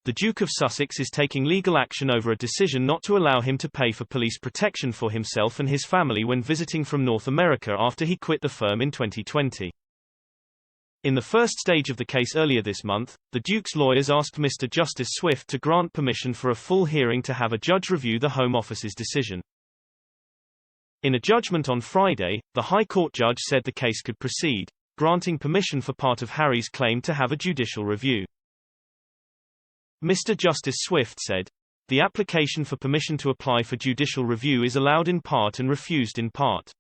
The Duke of Sussex is taking legal action over a decision not to allow him to pay for police protection for himself and his family when visiting from North America after he quit the firm in 2020. In the first stage of the case earlier this month, the Duke's lawyers asked Mr. Justice Swift to grant permission for a full hearing to have a judge review the Home Office's decision. In a judgment on Friday, the High Court judge said the case could proceed, granting permission for part of Harry's claim to have a judicial review. Mr. Justice Swift said, "The application for permission to apply for judicial review is allowed in part and refused in part."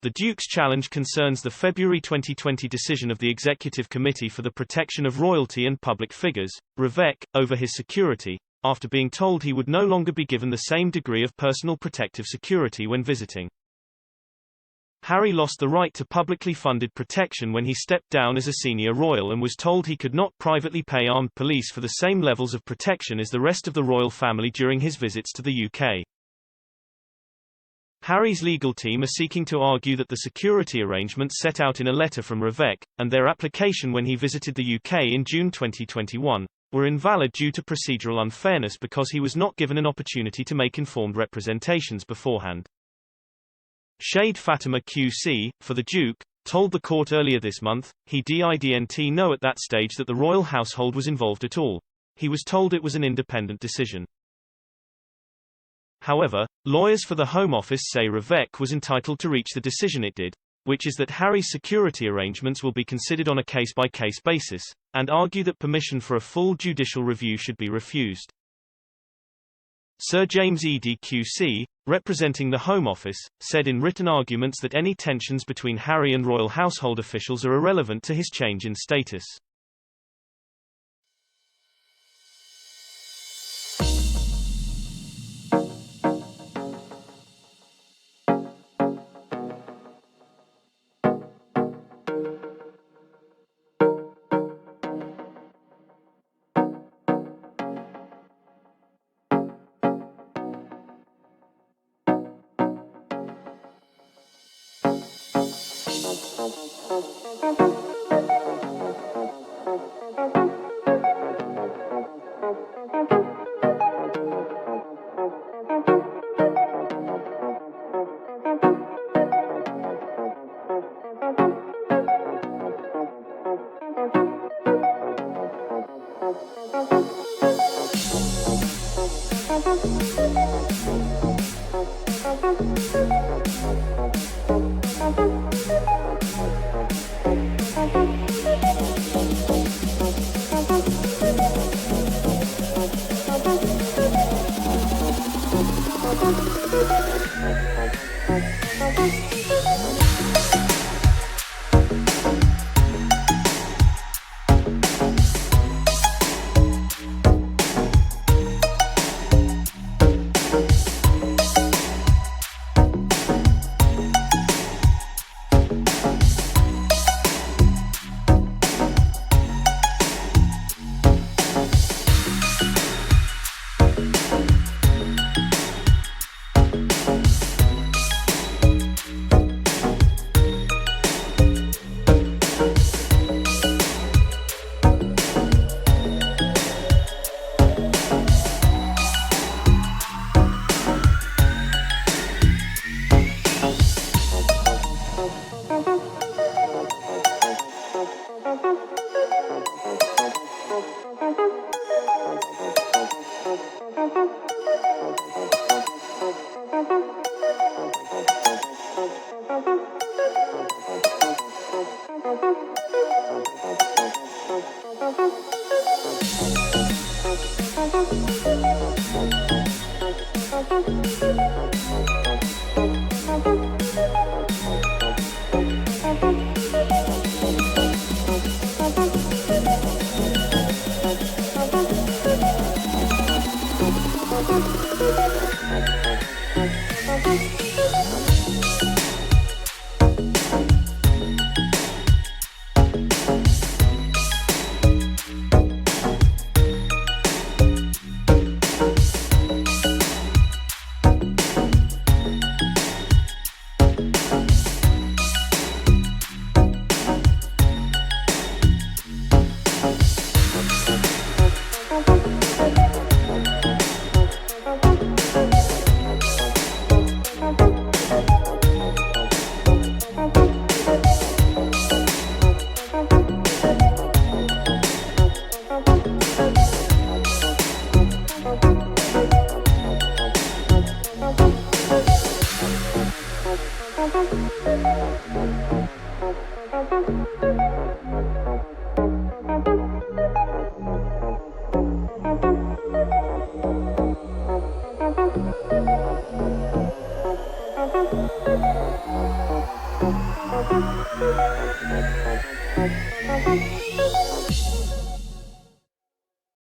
The Duke's challenge concerns the February 2020 decision of the Executive Committee for the Protection of Royalty and Public Figures, REVEC, over his security, after being told he would no longer be given the same degree of personal protective security when visiting. Harry lost the right to publicly funded protection when he stepped down as a senior royal and was told he could not privately pay armed police for the same levels of protection as the rest of the royal family during his visits to the UK. Harry's legal team are seeking to argue that the security arrangements set out in a letter from REVEC, and their application when he visited the UK in June 2021, were invalid due to procedural unfairness because he was not given an opportunity to make informed representations beforehand. Shade Fatima QC, for the Duke, told the court earlier this month, he didn't know at that stage that the royal household was involved at all. He was told it was an independent decision. However, lawyers for the Home Office say REVEC was entitled to reach the decision it did, which is that Harry's security arrangements will be considered on a case-by-case basis, and argue that permission for a full judicial review should be refused. Sir James Eadie QC, representing the Home Office, said in written arguments that any tensions between Harry and royal household officials are irrelevant to his change in status.